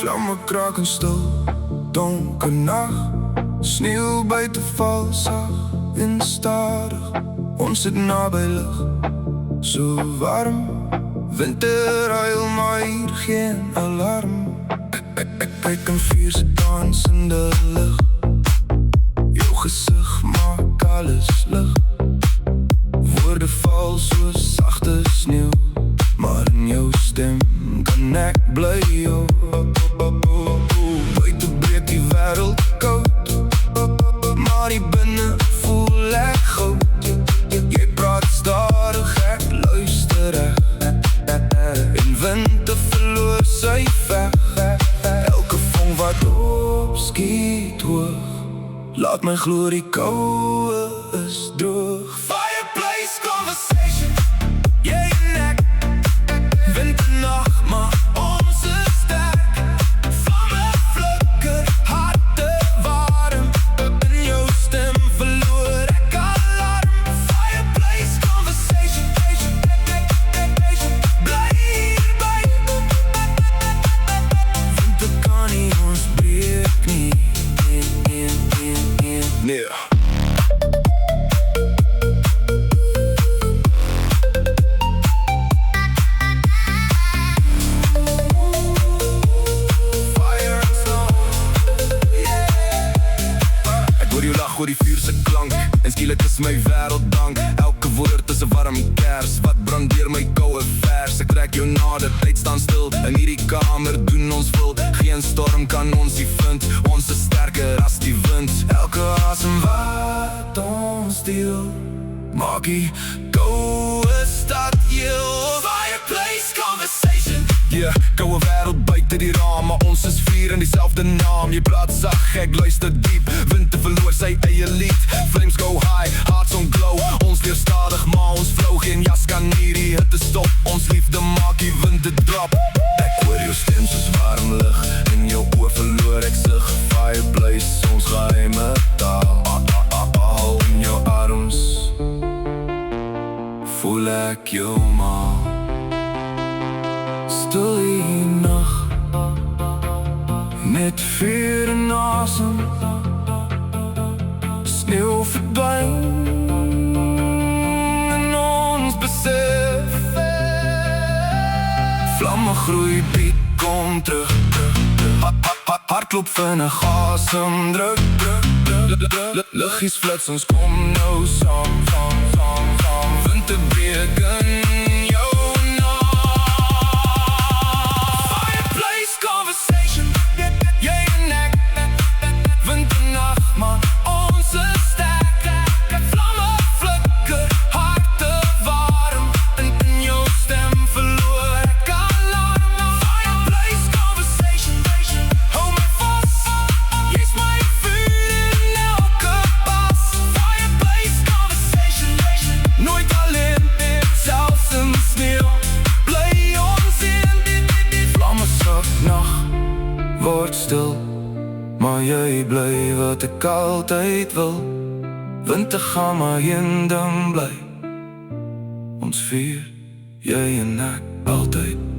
Vlammen kraken stil, donker nacht. Sneeuw buiten val zacht, wind stadig. Ons zit naby lig, zo warm. Winterhuil, maar hier geen alarm. Ek kyk en vier se dansende lig. Jou gezicht maak alles lig. Woorde val soos sagte sneeuw, maar in jou stem kan ek bly. Buiten breek die wêreld koud, maar die binne voel ek goud. Jy praat stadig, ek luister reg. En winter verloor sy veg. Elke vonk wat opskiet hoog, laat my glo die koue is droog. Fireplace conversation, jy en ek. Winternacht, maar ons is sterk. Vlamme flikker, harte warm. In jou stem verloor ek alarm. Fireplace conversation, bly hierby. Winter kan nie ons breek nie. Nee. Hoor die vuur se klank, en skielik is my wêreld dank. Elke woord is 'n warm kers, wat brand deur my koue vers. Ek trek jou nader, tyd staan stil, in hierdie kamer doen ons wil. Geen storm kan ons nie vind, ons is sterker as die wind. Elke asem wat ons deel, maak die koue stad heel. Fireplace conversation, yeah, koue wêreld buite die raam, maar ons is vier in dieselfde naam. Jy praat sag, ek luister diep. Winter verloor sy eie lied. Flames go high, hearts on glow. Ons leef stadig, maar ons flow. Geen jas kan nie die hitte stop. Ons liefde maak die winter drop. Ek hoor jou stem soos warm lig. In jou oor verloor ek sig. Fireplace, ons geheime taal. In jou arms voel ek jou maar. Stil die nacht, met vuur en asem. Sneeuw verdwijn en ons besef. Vlammen groei, piek, kom terug. Hartklop vinnig, asem druk. Liggies flits, ons kom nou saam. Winter breek in jou naam. Fireplace conversation, jy en ek. Winternacht, maar ons is sterk. Vlamme flikker, harte warm. In jou stem verloor ek alarm. Fireplace conversation, hou my vast. Jy's my vuur in elke pas. Fireplace conversation, nooit alleen, selfs in sneeuw. Bly ons in, vlamme sak nacht, word stil. Maar jy bly wat ek altyd wil. Winter gaan maar een ding bly. Ons vier, jy en ek altyd.